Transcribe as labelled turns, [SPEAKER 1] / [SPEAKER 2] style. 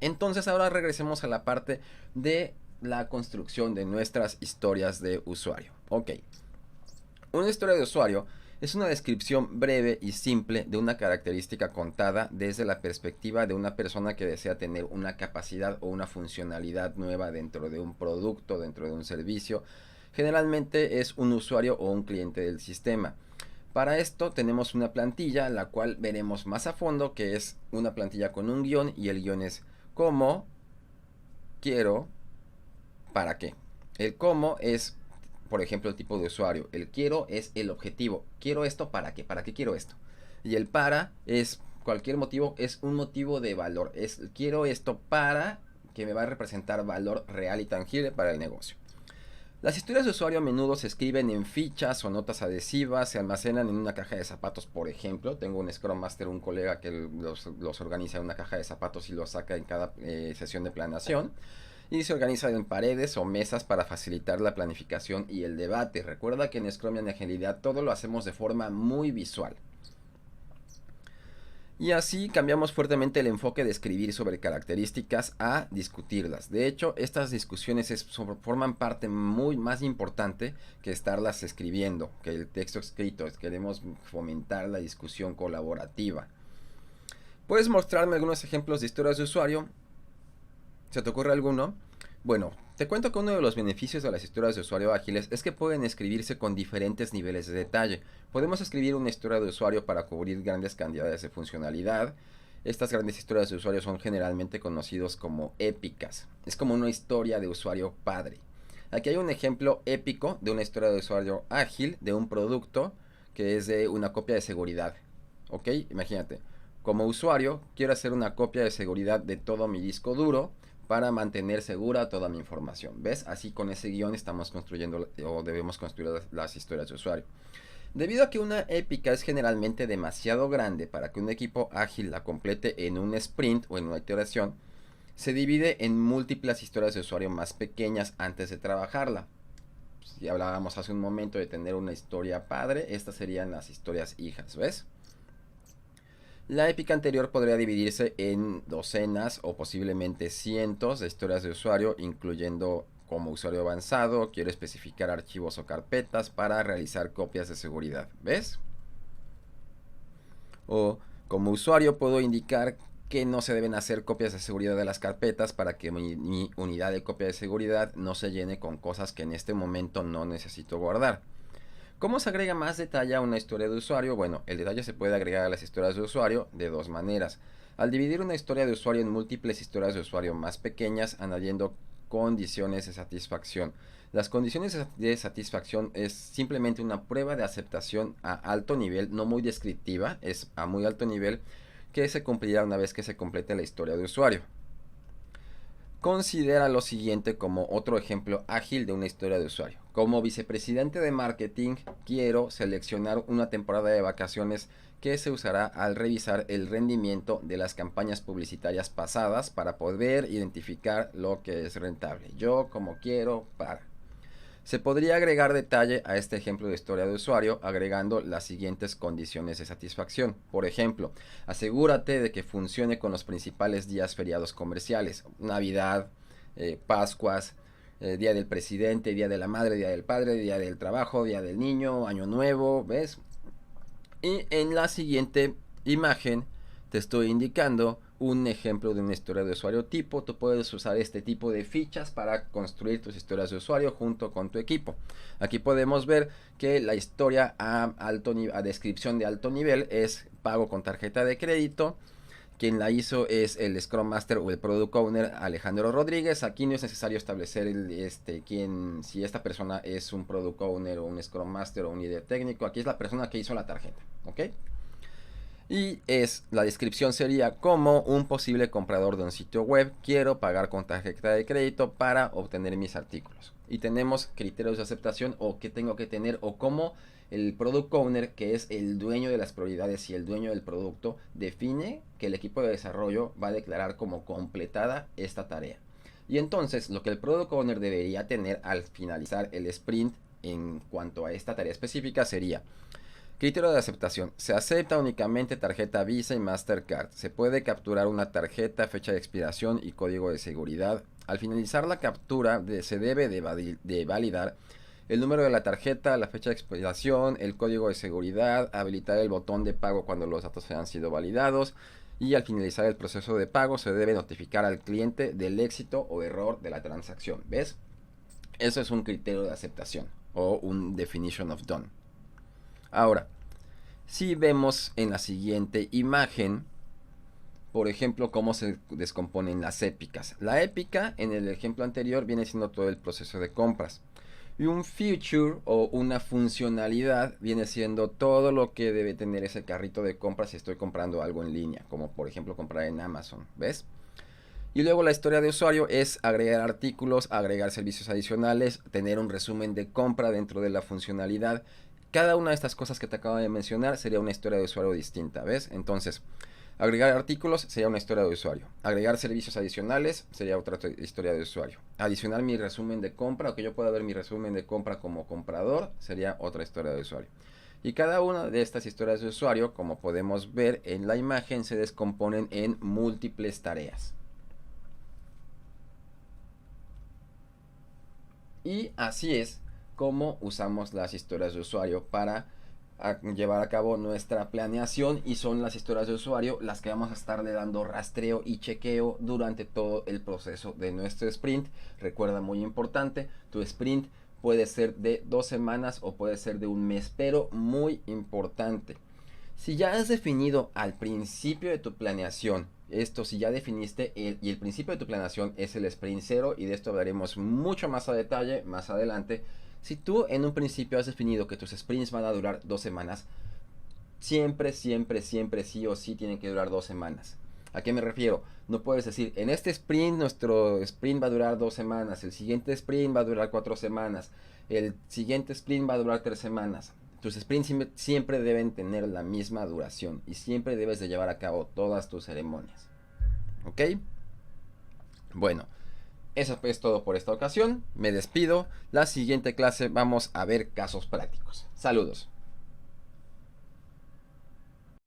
[SPEAKER 1] Entonces ahora regresemos a la parte de la construcción de nuestras historias de usuario. Ok, una historia de usuario es una descripción breve y simple de una característica contada desde la perspectiva de una persona que desea tener una capacidad o una funcionalidad nueva dentro de un producto, dentro de un servicio. Generalmente es un usuario o un cliente del sistema. Para esto tenemos una plantilla, la cual veremos más a fondo, que es una plantilla con un guión, y el guión es cómo, quiero, para qué. El cómo es, por ejemplo, el tipo de usuario. El quiero es el objetivo. Quiero esto, para qué quiero esto. Y el para es cualquier motivo, es un motivo de valor. Es quiero esto para que me va a representar valor real y tangible para el negocio. Las historias de usuario a menudo se escriben en fichas o notas adhesivas, se almacenan en una caja de zapatos, por ejemplo. Tengo un Scrum Master, un colega que los organiza en una caja de zapatos y los saca en cada sesión de planeación. Y se organiza en paredes o mesas para facilitar la planificación y el debate. Recuerda que en Scrum y en Agilidad todo lo hacemos de forma muy visual. Y así cambiamos fuertemente el enfoque de escribir sobre características a discutirlas. De hecho, estas discusiones forman parte muy más importante que estarlas escribiendo, que el texto escrito. Queremos fomentar la discusión colaborativa. ¿Puedes mostrarme algunos ejemplos de historias de usuario? ¿Se te ocurre alguno? Bueno, te cuento que uno de los beneficios de las historias de usuario ágiles es que pueden escribirse con diferentes niveles de detalle. Podemos escribir una historia de usuario para cubrir grandes cantidades de funcionalidad. Estas grandes historias de usuario son generalmente conocidos como épicas. Es como una historia de usuario padre. Aquí hay un ejemplo épico de una historia de usuario ágil de un producto que es de una copia de seguridad. ¿Ok? Imagínate. Como usuario, quiero hacer una copia de seguridad de todo mi disco duro para mantener segura toda mi información. ¿Ves? Así con ese guión estamos construyendo o debemos construir las historias de usuario. Debido a que una épica es generalmente demasiado grande para que un equipo ágil la complete en un sprint o en una iteración, se divide en múltiples historias de usuario más pequeñas antes de trabajarla. Si hablábamos hace un momento de tener una historia padre, estas serían las historias hijas, ¿ves? La épica anterior podría dividirse en docenas o posiblemente cientos de historias de usuario, incluyendo como usuario avanzado, quiero especificar archivos o carpetas para realizar copias de seguridad, ¿ves? O como usuario puedo indicar que no se deben hacer copias de seguridad de las carpetas para que mi unidad de copia de seguridad no se llene con cosas que en este momento no necesito guardar. ¿Cómo se agrega más detalle a una historia de usuario? Bueno, el detalle se puede agregar a las historias de usuario de dos maneras. Al dividir una historia de usuario en múltiples historias de usuario más pequeñas, añadiendo condiciones de satisfacción. Las condiciones de satisfacción es simplemente una prueba de aceptación a alto nivel, no muy descriptiva, es a muy alto nivel, que se cumplirá una vez que se complete la historia de usuario. Considera lo siguiente como otro ejemplo ágil de una historia de usuario. Como vicepresidente de marketing, quiero seleccionar una temporada de vacaciones que se usará al revisar el rendimiento de las campañas publicitarias pasadas para poder identificar lo que es rentable. Yo como quiero para. Se podría agregar detalle a este ejemplo de historia de usuario agregando las siguientes condiciones de satisfacción. Por ejemplo, asegúrate de que funcione con los principales días feriados comerciales, Navidad, Pascuas, Día del Presidente, Día de la Madre, Día del Padre, Día del Trabajo, Día del Niño, Año Nuevo, ¿ves? Y en la siguiente imagen te estoy indicando un ejemplo de una historia de usuario tipo. Tú puedes usar este tipo de fichas para construir tus historias de usuario junto con tu equipo. Aquí podemos ver que la historia a descripción de alto nivel es pago con tarjeta de crédito. Quien la hizo es el Scrum Master o el Product Owner Alejandro Rodríguez. Aquí no es necesario establecer si esta persona es un Product Owner o un Scrum Master o un líder técnico. Aquí es la persona que hizo la tarjeta, ¿ok? Y la descripción sería como un posible comprador de un sitio web, quiero pagar con tarjeta de crédito para obtener mis artículos. Y tenemos criterios de aceptación o qué tengo que tener o cómo el product owner, que es el dueño de las prioridades y el dueño del producto, define que el equipo de desarrollo va a declarar como completada esta tarea. Y entonces lo que el product owner debería tener al finalizar el sprint en cuanto a esta tarea específica sería: Criterio de aceptación. Se acepta únicamente tarjeta Visa y Mastercard. Se puede capturar una tarjeta, fecha de expiración y código de seguridad. Al finalizar la captura se debe de validar el número de la tarjeta, la fecha de expiración, el código de seguridad, habilitar el botón de pago cuando los datos hayan sido validados y al finalizar el proceso de pago se debe notificar al cliente del éxito o error de la transacción. ¿Ves? Eso es un criterio de aceptación o un definition of done. Ahora, si vemos en la siguiente imagen, por ejemplo, cómo se descomponen las épicas. La épica, en el ejemplo anterior, viene siendo todo el proceso de compras. Y un feature o una funcionalidad viene siendo todo lo que debe tener ese carrito de compras si estoy comprando algo en línea, como por ejemplo comprar en Amazon, ¿ves? Y luego la historia de usuario es agregar artículos, agregar servicios adicionales, tener un resumen de compra dentro de la funcionalidad. Cada una de estas cosas que te acabo de mencionar sería una historia de usuario distinta, ¿ves? Entonces, agregar artículos sería una historia de usuario. Agregar servicios adicionales sería otra historia de usuario. Adicionar mi resumen de compra, o que yo pueda ver mi resumen de compra como comprador, sería otra historia de usuario. Y cada una de estas historias de usuario, como podemos ver en la imagen, se descomponen en múltiples tareas. Y así es como usamos las historias de usuario para llevar a cabo nuestra planeación, y son las historias de usuario las que vamos a estarle dando rastreo y chequeo durante todo el proceso de nuestro sprint. Recuerda, muy importante, tu sprint puede ser de 2 semanas o puede ser de un mes, pero muy importante, si ya has definido al principio de tu planeación, si ya definiste y el principio de tu planeación es el sprint 0, y de esto hablaremos mucho más a detalle más adelante. Si tú en un principio has definido que tus sprints van a durar 2 semanas, siempre, siempre, siempre, sí o sí tienen que durar 2 semanas. ¿A qué me refiero? No puedes decir, en este sprint nuestro sprint va a durar 2 semanas, el siguiente sprint va a durar 4 semanas, el siguiente sprint va a durar 3 semanas. Tus sprints siempre deben tener la misma duración y siempre debes de llevar a cabo todas tus ceremonias. ¿Ok? Bueno, eso es todo por esta ocasión. Me despido. La siguiente clase vamos a ver casos prácticos. Saludos.